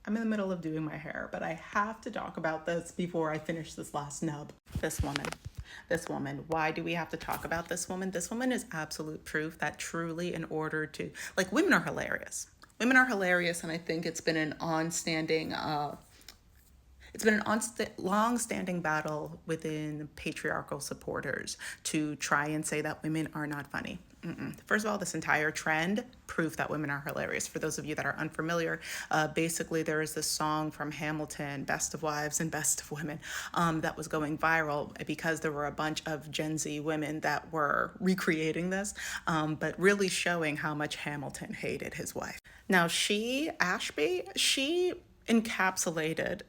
I'm in the middle of doing my hair, but I have to talk about this before I finish this last nub. This woman. This woman. Why do we have to talk about this woman? This woman is absolute proof that truly, in order to, like, women are hilarious. Women are hilarious, and I think it's been an long-standing battle within patriarchal supporters to try and say that women are not funny. First of all, this entire trend, proof that women are hilarious. For those of you that are unfamiliar, basically there is this song from Hamilton, Best of Wives and Best of Women, that was going viral because there were a bunch of Gen Z women that were recreating this, but really showing how much Hamilton hated his wife. Now, Ashby, she encapsulated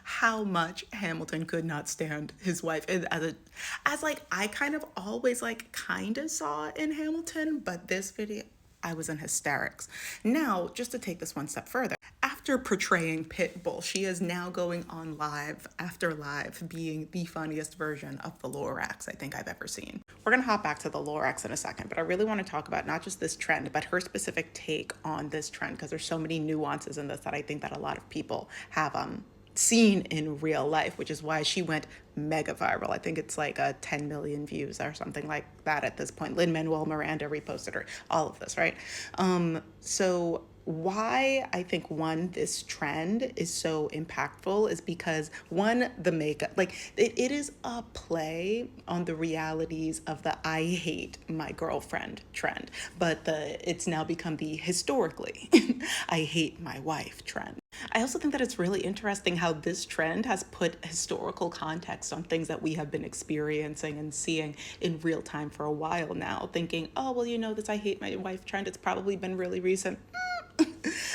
how much Hamilton could not stand his wife as like I kind of always like kind of saw it in Hamilton, but this video I was in hysterics. Now, just to take this one step further, after portraying Pitbull, she is now going on live after live being the funniest version of the Lorax I think I've ever seen. We're gonna hop back to the Lorax in a second, but I really want to talk about not just this trend, but her specific take on this trend, because there's so many nuances in this that I think that a lot of people have seen in real life, which is why she went mega viral. I think it's like 10 million views or something like that at this point. Lin-Manuel Miranda reposted her, all of this, right? So why I think this trend is so impactful is because the makeup, like it is a play on the realities of the I hate my girlfriend trend, but it's now become the historically I hate my wife trend. I also think that it's really interesting how this trend has put historical context on things that we have been experiencing and seeing in real time for a while now, thinking, oh, well, this I hate my wife trend, it's probably been really recent.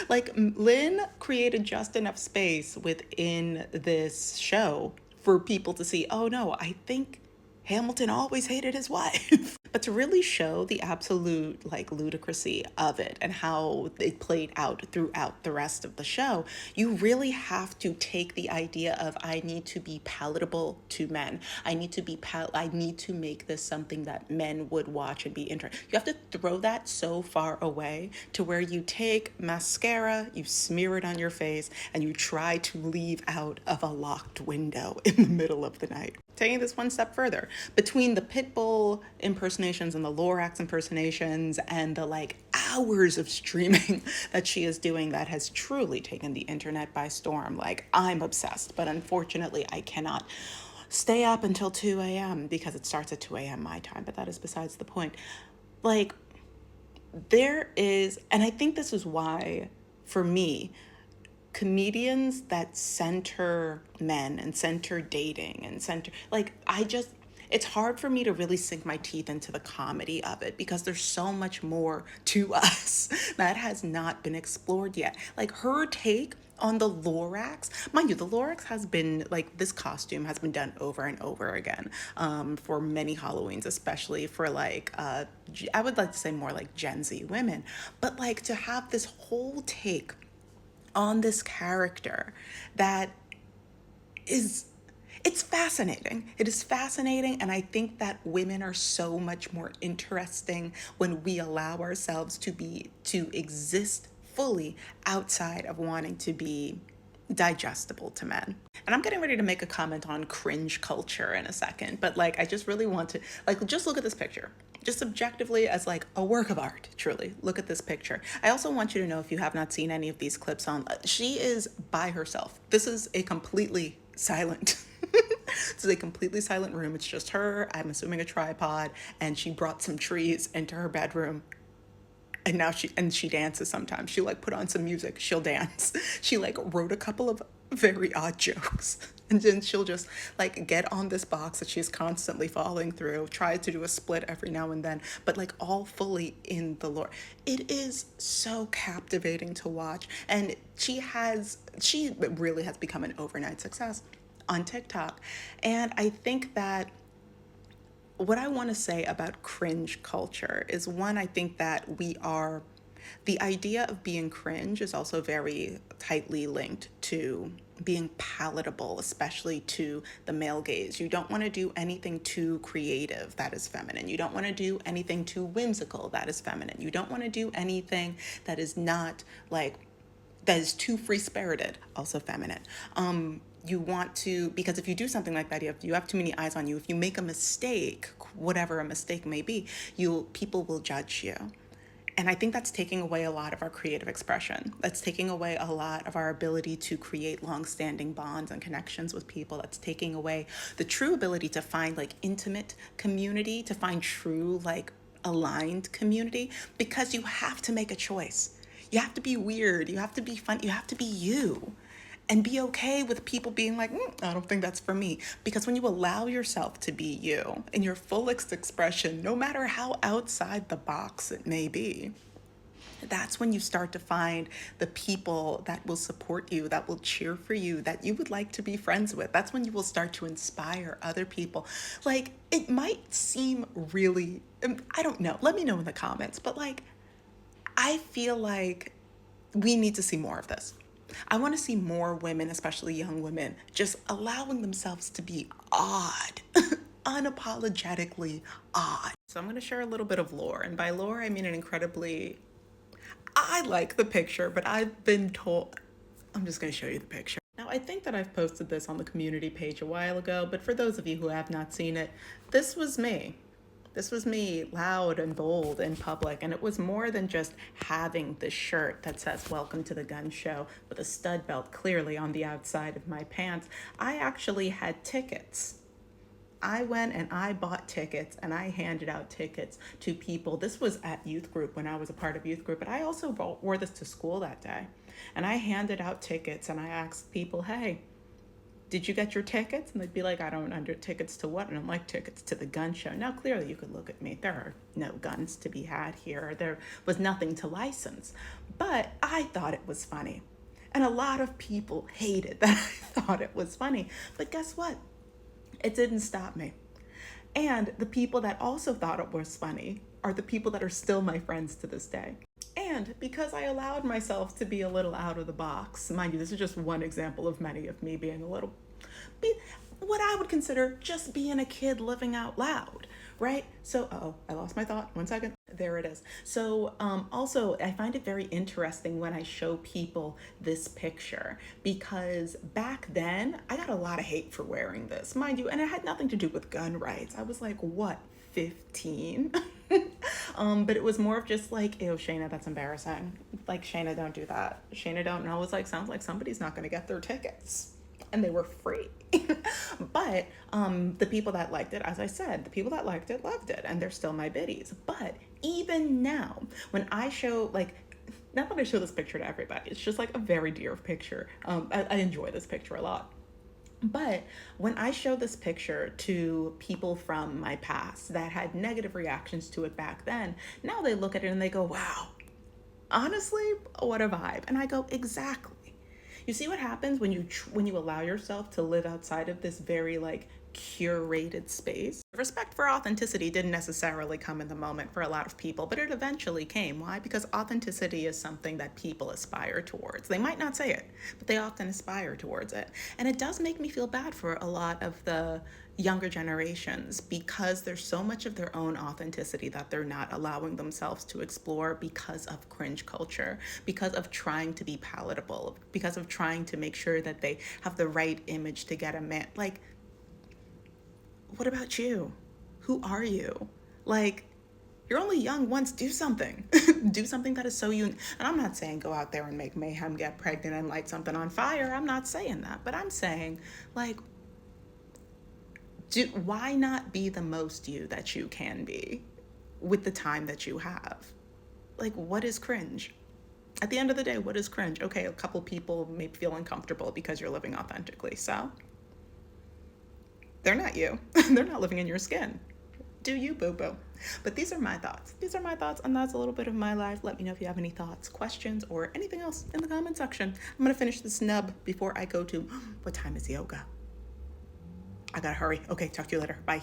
Like, Lynn created just enough space within this show for people to see, oh no, I think Hamilton always hated his wife. But to really show the absolute like ludicrousy of it and how it played out throughout the rest of the show, you really have to take the idea of I need to be palatable to men. I need to make this something that men would watch and be interested. You have to throw that so far away to where you take mascara, you smear it on your face, and you try to leave out of a locked window in the middle of the night. Taking this one step further, between the Pitbull impersonations and the Lorax impersonations and the like hours of streaming that she is doing, that has truly taken the internet by storm. Like, I'm obsessed, but unfortunately I cannot stay up until 2 a.m. because it starts at 2 a.m. my time, but that is besides the point. Like, and I think this is why, for me, comedians that center men and center dating and it's hard for me to really sink my teeth into the comedy of it because there's so much more to us that has not been explored yet. Like, her take on the Lorax, mind you, the Lorax has been like, this costume has been done over and over again for many Halloweens, especially for like I would like to say more like Gen Z women, but like to have this whole take on this character that it's fascinating. It is fascinating, and I think that women are so much more interesting when we allow ourselves to exist fully outside of wanting to be digestible to men. And I'm getting ready to make a comment on cringe culture in a second, but like I just really want to just look at this picture. Just objectively as like a work of art, truly. Look at this picture. I also want you to know, if you have not seen any of these clips she is by herself. This is a completely silent this is a completely silent room. It's just her, I'm assuming a tripod, and she brought some trees into her bedroom. And now she dances sometimes. She like put on some music, she'll dance. She like wrote a couple of very odd jokes. And then she'll just like get on this box that she's constantly falling through, try to do a split every now and then, but like all fully in the lore. It is so captivating to watch. And she really has become an overnight success on TikTok. And I think that what I want to say about cringe culture is, one, I think that the idea of being cringe is also very tightly linked to being palatable, especially to the male gaze. You don't want to do anything too creative that is feminine. You don't want to do anything too whimsical that is feminine. You don't want to do anything that is not like that is too free-spirited, also feminine. You want to, because if you do something like that, you have too many eyes on you. If you make a mistake, whatever a mistake may be, people will judge you. And I think that's taking away a lot of our creative expression. That's taking away a lot of our ability to create long-standing bonds and connections with people. That's taking away the true ability to find like intimate community, to find true like aligned community, because you have to make a choice. You have to be weird. You have to be fun. You have to be you. And be okay with people being like, I don't think that's for me. Because when you allow yourself to be you in your fullest expression, no matter how outside the box it may be, that's when you start to find the people that will support you, that will cheer for you, that you would like to be friends with. That's when you will start to inspire other people. Like, it might seem really, I don't know, let me know in the comments, but like, I feel like we need to see more of this. I want to see more women, especially young women, just allowing themselves to be odd, unapologetically odd. So I'm going to share a little bit of lore. And by lore, I mean an incredibly, I like the picture, but I've been told, I'm just going to show you the picture. Now, I think that I've posted this on the community page a while ago, but for those of you who have not seen it, this was me. This was me, loud and bold in public, and it was more than just having this shirt that says "Welcome to the Gun Show" with a stud belt clearly on the outside of my pants. I actually had tickets. I went and I bought tickets and I handed out tickets to people. This was at youth group when I was a part of youth group, but I also wore this to school that day. And I handed out tickets and I asked people, hey, did you get your tickets? And they'd be like, I don't under tickets to what? And I'm like, tickets to the gun show. Now, clearly you could look at me. There are no guns to be had here. There was nothing to license. But I thought it was funny. And a lot of people hated that I thought it was funny. But guess what? It didn't stop me. And the people that also thought it was funny are the people that are still my friends to this day. And because I allowed myself to be a little out of the box, mind you, this is just one example of many of me being what I would consider just being a kid living out loud, right? So, I lost my thought. 1 second. There it is. So, also, I find it very interesting when I show people this picture, because back then I got a lot of hate for wearing this, mind you, and it had nothing to do with gun rights. I was like, what, 15? But it was more of just like, ew, Shayna, that's embarrassing. Like, Shayna, don't do that. Shayna, don't. And I was like, sounds like somebody's not going to get their tickets. And they were free. But the people that liked it, as I said, the people that liked it loved it, and they're still my biddies. But even now, when I show, like, not that I show this picture to everybody, it's just like a very dear picture. I enjoy this picture a lot. But when I show this picture to people from my past that had negative reactions to it back then, now they look at it and they go, wow, honestly, what a vibe. And I go, exactly. You see what happens when you allow yourself to live outside of this very like curated space? Respect for authenticity didn't necessarily come in the moment for a lot of people, but it eventually came. Why? Because authenticity is something that people aspire towards. They might not say it, but they often aspire towards it. And it does make me feel bad for a lot of the younger generations, because there's so much of their own authenticity that they're not allowing themselves to explore because of cringe culture, because of trying to be palatable, because of trying to make sure that they have the right image to get a man. Like, what about you? Who are you? Like, you're only young once. Do something. Do something that is so unique. And I'm not saying go out there and make mayhem, get pregnant, and light something on fire. I'm not saying that. But I'm saying, like, why not be the most you that you can be with the time that you have? Like, what is cringe? At the end of the day, what is cringe? Okay, a couple people may feel uncomfortable because you're living authentically. So they're not you. They're not living in your skin. Do you, boo-boo? But these are my thoughts. These are my thoughts, and that's a little bit of my life. Let me know if you have any thoughts, questions, or anything else in the comment section. I'm going to finish this nub before I go to, what time is yoga? I gotta hurry. Okay, talk to you later. Bye.